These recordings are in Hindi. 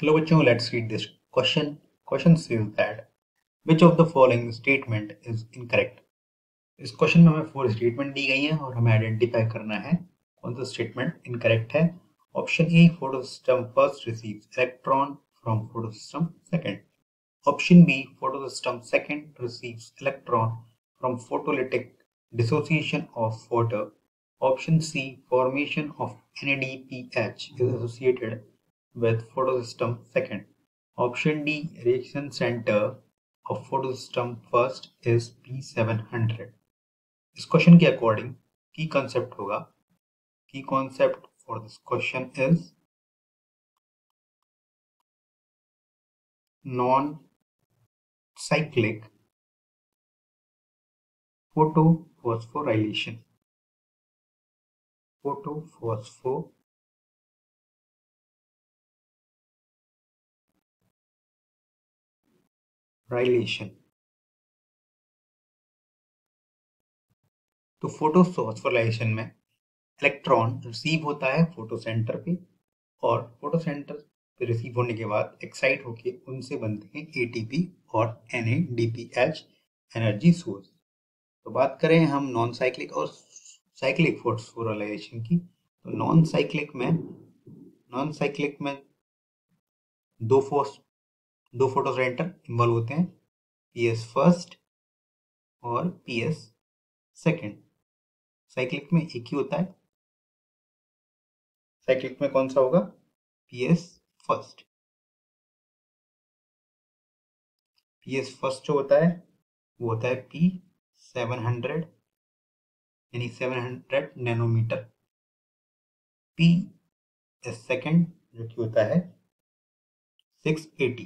Hello बच्चों, let's read this question. Question says that which of the following statement is incorrect? इस क्वेश्चन में हमें 4 स्टेटमेंट दी गई हैं और हमें आइडेंटिफाई करना है कौन सा स्टेटमेंट इनकरेक्ट है. Option A, photo system first receives electron from photo system second. Option B, photo system second receives electron from photolytic dissociation of water. Option C, formation of NADPH is associated with photosystem second. Option D, reaction center of photosystem first is P700. इस क्वेश्चन के अकॉर्डिंग की कॉन्सेप्ट होगा. की concept for this question is non cyclic photophosphorylation. तो फोटोफॉस्फोराइलेशन में इलेक्ट्रॉन रिसीव होता है फोटो सेंटर पे और फोटो सेंटर पे रिसीव होने के बाद एक्साइट होके उनसे बनते हैं एटीपी और NADPH एनर्जी सोर्स. तो बात करें हम नॉन साइक्लिक और साइक्लिक फोस्फोराइलेशन की. तो नॉन साइक्लिक में दो फोटो सेंटर इन्वॉल्व होते हैं, PS फर्स्ट और PS सेकंड. साइक्लिक में एक ही होता है. साइक्लिक में कौन सा होगा? PS first. PS फर्स्ट जो होता है वो होता है P700 यानी 700 नैनोमीटर. PS सेकंड जो कि होता है 680.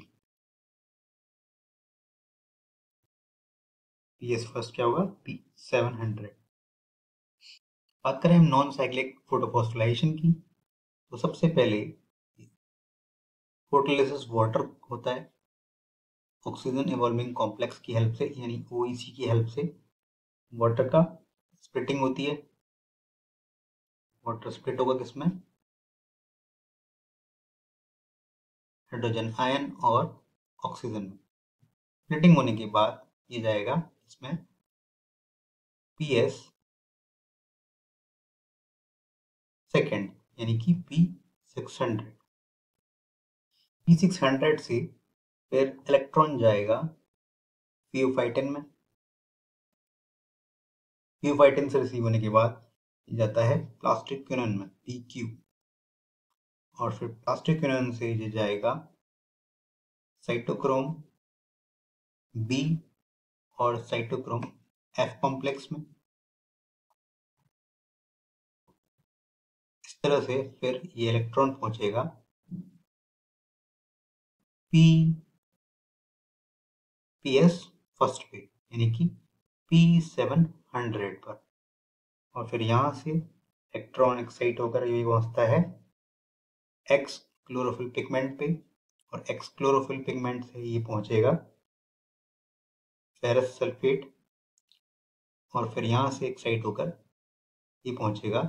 PS फर्स्ट क्या होगा? P700. बात करें हम नॉन साइक्लिक फोटोफॉस्फोराइलेशन की. तो सबसे पहले फोटोलिसिस वाटर होता है ऑक्सीजन इवॉल्विंग कॉम्प्लेक्स की हेल्प से यानी OEC की हेल्प से वाटर का स्प्लिटिंग होती है. वाटर स्प्लिट होगा किसमें? हाइड्रोजन आयन और ऑक्सीजन में. स्प्लिटिंग होने के बाद ये जाएगा इसमें PS सेकेंड यानी कि P600. P600 से फिर इलेक्ट्रॉन जाएगा थियोफाइटिन में. थियोफाइटिन से रिसीव होने के बाद जाता है प्लास्टिक क्विनोन में PQ और फिर प्लास्टिक क्विनोन से ये जाएगा साइटोक्रोम B और साइटोक्रोम F कॉम्प्लेक्स में. इस तरह से फिर ये इलेक्ट्रॉन पहुंचेगा PS फर्स्ट पे यानी कि P700 पर और फिर यहाँ से इलेक्ट्रॉन एक्साइट होकर ये पहुंचता है X क्लोरोफिल पिगमेंट पे और X क्लोरोफिल पिगमेंट से ये पहुंचेगा फेरस सल्फेट और फिर यहाँ से एक्साइट होकर ये पहुंचेगा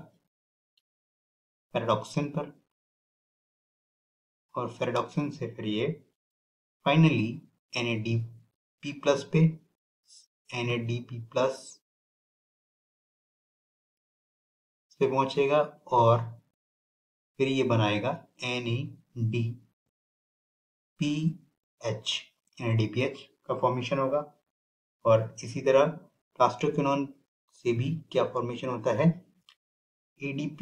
पैराडॉक्सिन पर और पैराडॉक्सिन से फिर ये फाइनली NADP प्लस पे NADP प्लस पे पहुंचेगा और फिर ये बनाएगा NADPH का फॉर्मेशन होगा. और इसी तरह प्लास्टोक्विनोन से भी क्या फॉर्मेशन होता है? ADP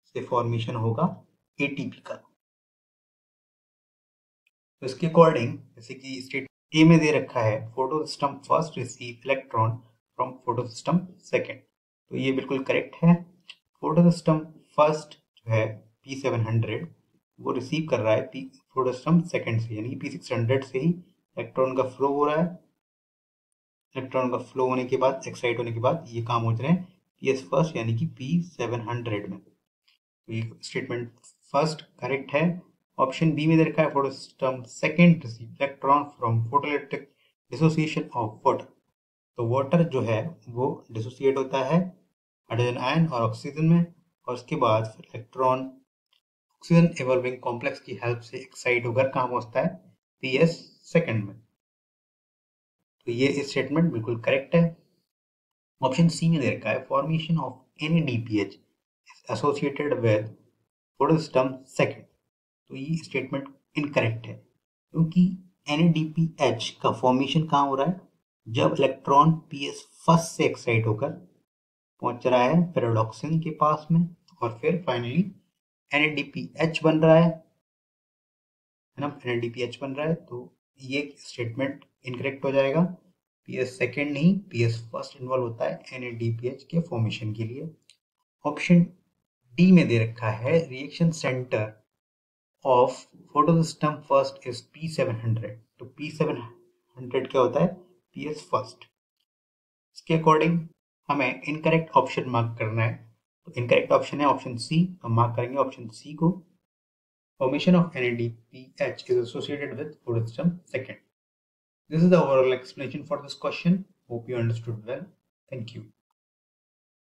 से फॉर्मेशन होगा ATP का. तो इसके अकॉर्डिंग जैसे कि स्टेट ए में दे रखा है photo system first receive electron from photo system second. तो ये बिल्कुल करेक्ट है. फोटो सिस्टम फर्स्ट जो है P700 वो रिसीव कर रहा है फोटो सिस्टम सेकेंड से यानी P600 से ही इलेक्ट्रॉन का फ्लो हो रहा है. इलेक्ट्रॉन का फ्लो होने के बाद एक्साइट होने के बाद ये काम हो रहे हैं PS फर्स्ट यानी कि P700 में. तो ये स्टेटमेंट फर्स्ट करेक्ट है. ऑप्शन बी में दे रखा है photo system second receive electron from photolytic dissociation of water. तो वाटर जो है वो डिसोसिएट होता है हाइड्रोजन आयन और ऑक्सीजन में और उसके बाद फिर इलेक्ट्रॉन ऑक्सीजन इवॉल्विंग कॉम्प्लेक्स की हेल्प से एक्साइट होकर कहाँ पहुंचता है? PS सेकंड में। तो ये स्टेटमेंट बिल्कुल करेक्ट है। ऑप्शन सी में दे रखा है formation of NADPH is associated with photosystem second. तो ये स्टेटमेंट इनकरेक्ट है क्योंकि NADPH का फॉर्मेशन कहाँ हो रहा है? जब इलेक्ट्रॉन PS फर्स्ट से एक्साइट होकर पहुंच रहा है पैराडॉक्सिन के पास में और फिर फाइनली NADPH बन रहा है ना, NADPH बन रहा है। तो ये स्टेटमेंट इनकरेक्ट हो जाएगा। PS सेकेंड नहीं, PS फर्स्ट इन्वॉल्व होता है NADPH के फॉर्मेशन के लिए। ऑप्शन डी में दे रखा है reaction centre of photosystem first is P700। तो P700 क्या होता है? PS first. इसके अकॉर्डिंग हमें इनकरेक्ट ऑप्शन मार्क करना है। तो इनकरेक्ट ऑप्शन है ऑप्शन सी, हम मार्क करेंगे ऑप्शन सी को। Formation of NADPH is associated with photosystem second. This is the overall explanation for this question. Hope you understood well. Thank you.